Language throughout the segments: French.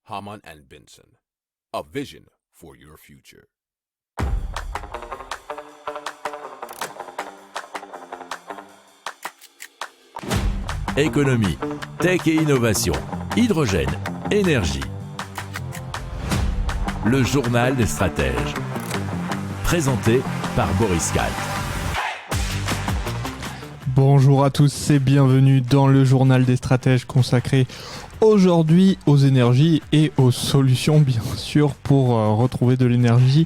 Hamann and Benson, a vision for your future. Économie, tech et innovation, hydrogène, énergie. Le journal des stratèges. Présenté par Boris Kalt. Bonjour à tous et bienvenue dans le journal des stratèges consacré aujourd'hui aux énergies et aux solutions bien sûr pour retrouver de l'énergie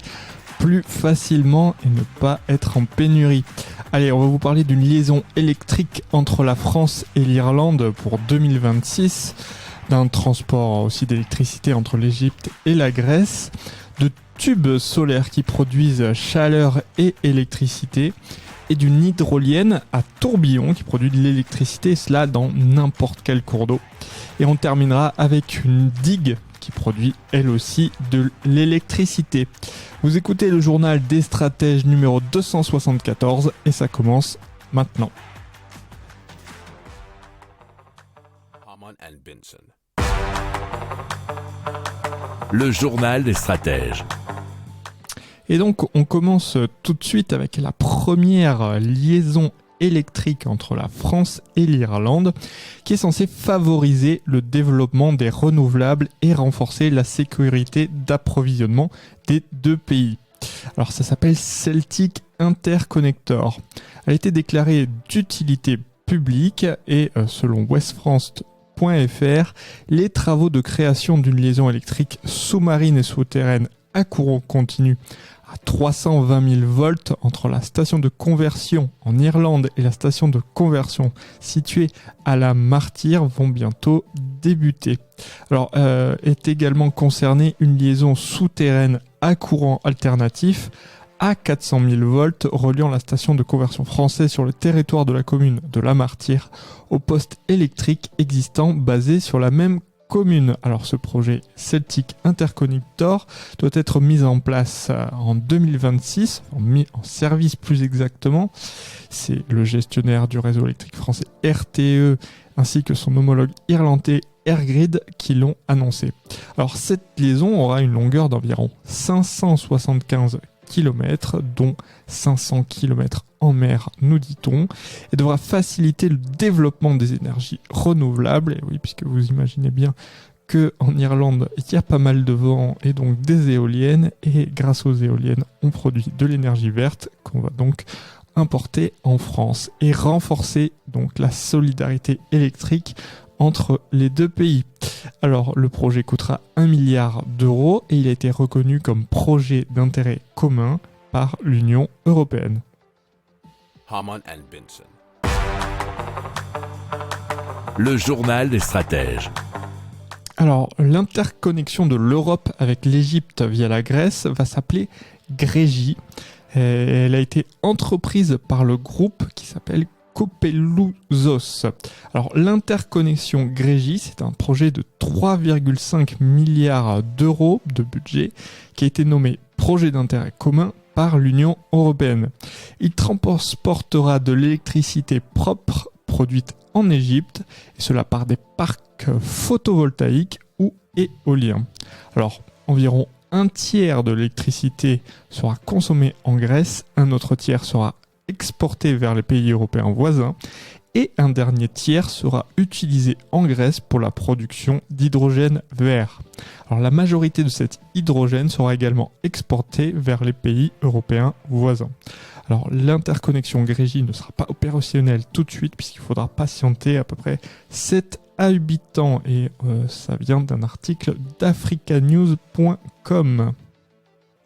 plus facilement et ne pas être en pénurie. Allez, on va vous parler d'une liaison électrique entre la France et l'Irlande pour 2026, d'un transport aussi d'électricité entre l'Égypte et la Grèce, de tubes solaires qui produisent chaleur et électricité, et d'une hydrolienne à tourbillon qui produit de l'électricité, et cela dans n'importe quel cours d'eau. Et on terminera avec une digue qui produit elle aussi de l'électricité. Vous écoutez le journal des stratèges numéro 274 et ça commence maintenant. Hamann and Benson. Le journal des stratèges. Et donc on commence tout de suite avec la première liaison électrique entre la France et l'Irlande qui est censée favoriser le développement des renouvelables et renforcer la sécurité d'approvisionnement des deux pays. Alors ça s'appelle Celtic Interconnector. Elle a été déclarée d'utilité publique et selon westfrance.fr, les travaux de création d'une liaison électrique sous-marine et souterraine à courant continu à 320 000 volts entre la station de conversion en Irlande et la station de conversion située à la Martyre vont bientôt débuter. Alors, est également concernée une liaison souterraine à courant alternatif à 400 000 volts reliant la station de conversion française sur le territoire de la commune de la Martyre au poste électrique existant basé sur la même commune. Alors ce projet Celtic Interconnector doit être mis en place en 2026, mis en service plus exactement. C'est le gestionnaire du réseau électrique français RTE ainsi que son homologue irlandais Airgrid qui l'ont annoncé. Alors cette liaison aura une longueur d'environ 575 km, dont 500 km en mer, nous dit-on, et devra faciliter le développement des énergies renouvelables. Et oui, puisque vous imaginez bien qu'en Irlande, il y a pas mal de vent et donc des éoliennes, et grâce aux éoliennes, on produit de l'énergie verte qu'on va donc importer en France et renforcer donc la solidarité électrique entre les deux pays. Alors, le projet coûtera 1 milliard d'euros et il a été reconnu comme projet d'intérêt commun par l'Union européenne. Hamann and Benson. Le journal des stratèges. Alors, l'interconnexion de l'Europe avec l'Égypte via la Grèce va s'appeler GREGI. Elle a été entreprise par le groupe qui s'appelle Kopelouzos. Alors l'interconnexion GREGI, c'est un projet de 3,5 milliards d'euros de budget qui a été nommé projet d'intérêt commun par l'Union européenne. Il transportera de l'électricité propre produite en Égypte, et cela par des parcs photovoltaïques ou éoliens. Alors environ un tiers de l'électricité sera consommée en Grèce, un autre tiers sera exporté vers les pays européens voisins et un dernier tiers sera utilisé en Grèce pour la production d'hydrogène vert. Alors la majorité de cet hydrogène sera également exportée vers les pays européens voisins. Alors l'interconnexion GREGI ne sera pas opérationnelle tout de suite puisqu'il faudra patienter à peu près 7 à 8 ans et ça vient d'un article d'africanews.com.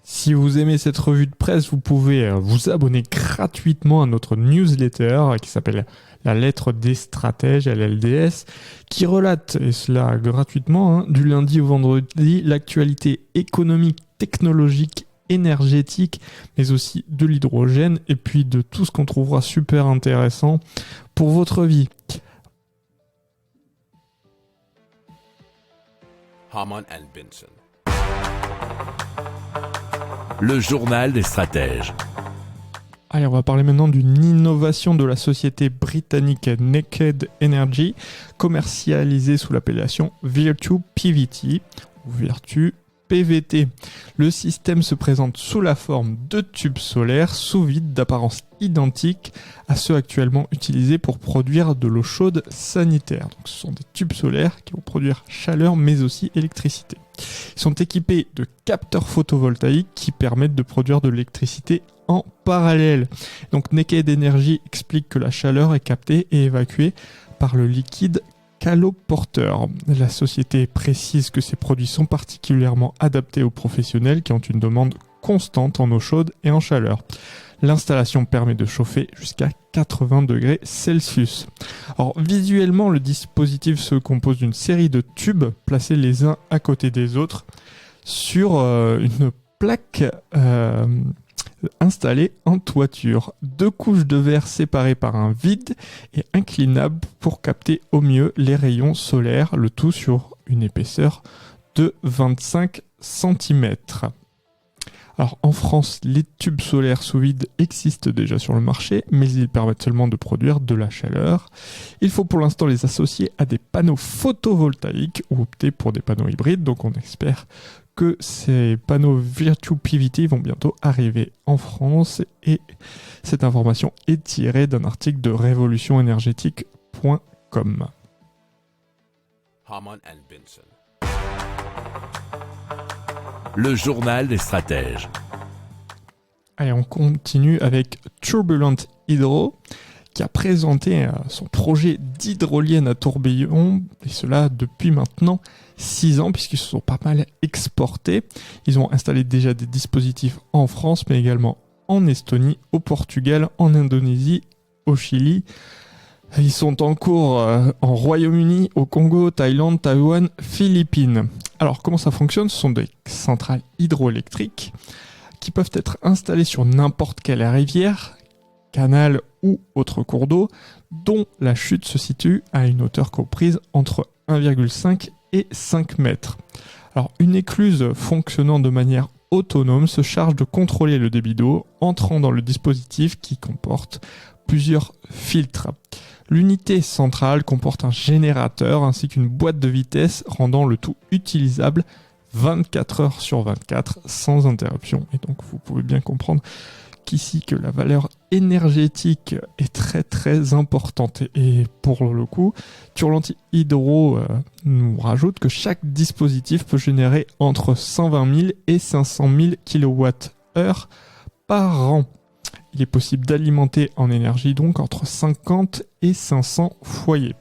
Si vous aimez cette revue de presse, vous pouvez vous abonner gratuitement à notre newsletter qui s'appelle La Lettre des Stratèges, LLDS, qui relate, et cela gratuitement, du lundi au vendredi, l'actualité économique, technologique, énergétique, mais aussi de l'hydrogène, et puis de tout ce qu'on trouvera super intéressant pour votre vie. Hamann and Benson. Le journal des stratèges. Allez, on va parler maintenant d'une innovation de la société britannique Naked Energy, commercialisée sous l'appellation Virtue PVT. vertu PVT. Le système se présente sous la forme de tubes solaires sous vide d'apparence identique à ceux actuellement utilisés pour produire de l'eau chaude sanitaire. Donc, ce sont des tubes solaires qui vont produire chaleur mais aussi électricité. Ils sont équipés de capteurs photovoltaïques qui permettent de produire de l'électricité en parallèle. Donc Naked Energy explique que la chaleur est captée et évacuée par le liquide caloporteur. La société précise que ces produits sont particulièrement adaptés aux professionnels qui ont une demande constante en eau chaude et en chaleur. L'installation permet de chauffer jusqu'à 80 degrés Celsius. Alors visuellement, le dispositif se compose d'une série de tubes placés les uns à côté des autres sur une plaque installée en toiture. 2 couches de verre séparées par un vide et inclinables pour capter au mieux les rayons solaires, le tout sur une épaisseur de 25 cm. Alors en France, les tubes solaires sous vide existent déjà sur le marché, mais ils permettent seulement de produire de la chaleur. Il faut pour l'instant les associer à des panneaux photovoltaïques ou opter pour des panneaux hybrides, donc on espère que ces panneaux Virtu PVT vont bientôt arriver en France, et cette information est tirée d'un article de révolutionénergétique.com. Hamann and Benson. Le journal des stratèges. Allez, on continue avec Turbulent Hydro qui a présenté son projet d'hydrolienne à tourbillon, et cela depuis maintenant 6 ans, puisqu'ils se sont pas mal exportés. Ils ont installé déjà des dispositifs en France, mais également en Estonie, au Portugal, en Indonésie, au Chili. Ils sont en cours en Royaume-Uni, au Congo, Thaïlande, Taïwan, Philippines. Alors comment ça fonctionne ? Ce sont des centrales hydroélectriques qui peuvent être installées sur n'importe quelle rivière, canal ou autre cours d'eau, dont la chute se situe à une hauteur comprise entre 1,5 et 5 mètres. Alors une écluse fonctionnant de manière autonome se charge de contrôler le débit d'eau entrant dans le dispositif qui comporte plusieurs filtres. L'unité centrale comporte un générateur ainsi qu'une boîte de vitesse rendant le tout utilisable 24 heures sur 24 sans interruption. Et donc vous pouvez bien comprendre qu'ici que la valeur énergétique est très très importante. Et pour le coup, Turbulent Hydro nous rajoute que chaque dispositif peut générer entre 120 000 et 500 000 kWh par an. Il est possible d'alimenter en énergie donc entre 50 et 500 foyers.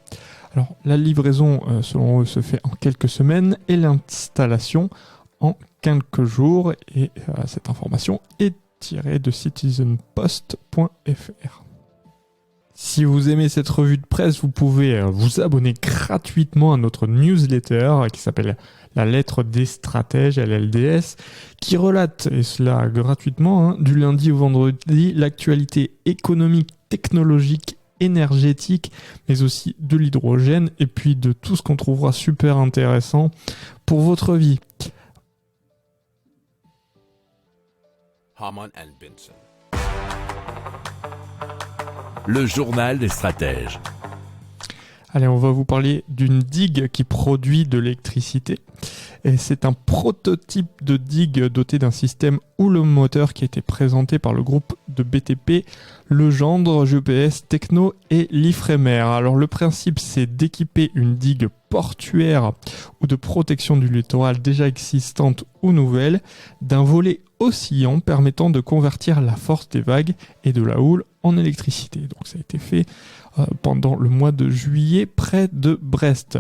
Alors la livraison selon eux se fait en quelques semaines et l'installation en quelques jours, et cette information est tirée de citizenpost.fr. Si vous aimez cette revue de presse, vous pouvez vous abonner gratuitement à notre newsletter qui s'appelle La Lettre des Stratèges, LLDS, qui relate, et cela gratuitement, du lundi au vendredi, l'actualité économique, technologique, énergétique, mais aussi de l'hydrogène, et puis de tout ce qu'on trouvera super intéressant pour votre vie. Hamann and Benson. Le journal des stratèges. Allez, on va vous parler d'une digue qui produit de l'électricité. Et c'est un prototype de digue doté d'un système houlomoteur qui a été présenté par le groupe de BTP, Legendre, GPS, Techno et l'Ifremer. Alors le principe, c'est d'équiper une digue portuaire ou de protection du littoral déjà existante ou nouvelle d'un volet oscillant permettant de convertir la force des vagues et de la houle en électricité. Donc ça a été fait pendant le mois de juillet près de Brest.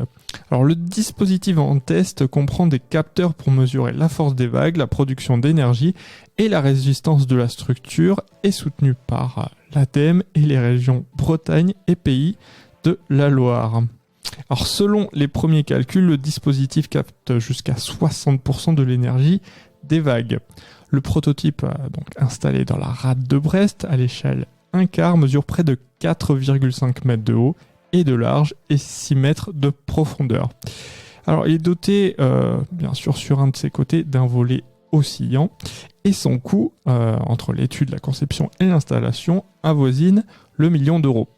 Alors le dispositif en test comprend des capteurs pour mesurer la force des vagues, la production d'énergie et la résistance de la structure, est soutenu par l'ADEME et les régions Bretagne et Pays de la Loire. Alors selon les premiers calculs, le dispositif capte jusqu'à 60% de l'énergie des vagues. Le prototype donc installé dans la rade de Brest à l'échelle 1/4 mesure près de 4,5 mètres de haut et de large et 6 mètres de profondeur. Alors il est doté bien sûr sur un de ses côtés d'un volet oscillant, et son coût entre l'étude, la conception et l'installation avoisine le 1 million d'euros.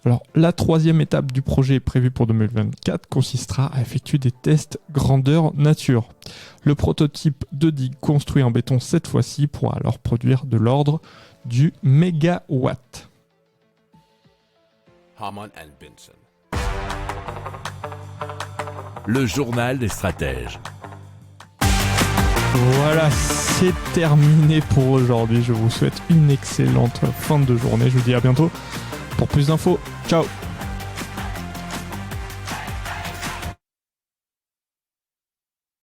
Alors, la troisième étape du projet prévue pour 2024 consistera à effectuer des tests grandeur nature. Le prototype de digue construit en béton cette fois-ci pourra alors produire de l'ordre du mégawatt. Hamann and Benson. Le journal des stratèges. Voilà, c'est terminé pour aujourd'hui. Je vous souhaite une excellente fin de journée. Je vous dis à bientôt pour plus d'infos. Ciao!